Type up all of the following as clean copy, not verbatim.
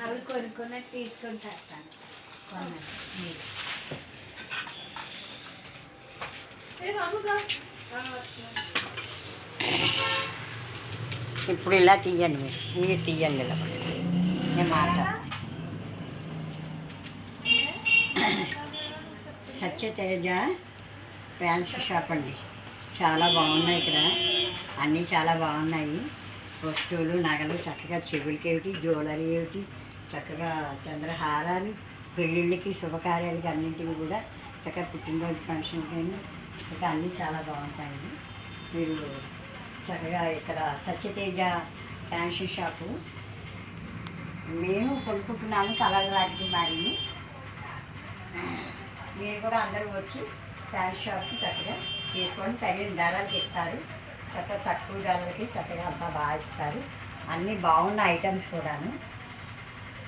అవి కొనుక్కున్నట్టు తీసుకొని చేస్తాను ఇప్పుడు ఇలా తీయండి మీరు తీయండి ఇలా నేను మాట్లాడతాను. సత్యతేజ ఫ్యాన్సీ షాప్ అండి. చాలా బాగున్నాయి ఇక్కడ, అన్నీ చాలా బాగున్నాయి. వస్తువులు నగలు చక్కగా చెవులకి ఏమిటి, జ్యువెలరీ ఏమిటి, చక్కగా చంద్రహారాలు, పెళ్ళిళ్ళకి శుభకార్యాలకి అన్నింటికి కూడా చక్కగా పుట్టినరోజు ఫంక్షన్కి చక్కగా అన్నీ చాలా బాగుంటాయండి. మీరు చక్కగా ఇక్కడ సత్యతేజ ఫ్యాన్సీ షాపు మేము కొనుక్కుంటున్నాము కలర్ రాజకుమారిని. మీరు కూడా అందరూ వచ్చి ఫ్యాన్సీ షాప్కి చక్కగా తీసుకొని తగిన ధరలకు ఇస్తారు. చక్కగా తక్కువ ధరలకి చక్కగా అంతా బాగా ఇస్తారు. అన్నీ బాగున్న ఐటమ్స్ కూడాను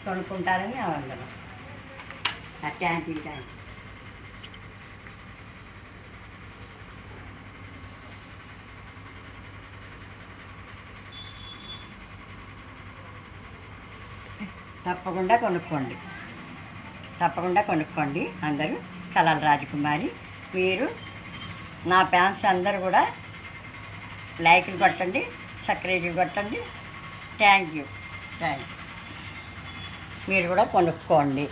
కొనుక్కుంటారని అందరం. Thank you. తప్పకుండా కొనుక్కోండి అందరూ. కలల రాజకుమారి. మీరు నా ఫ్యాన్స్ అందరూ కూడా లైక్లు కొట్టండి, సబ్స్క్రైబ్ కొట్టండి. Thank you. మీరు కూడా కొనుక్కోండి.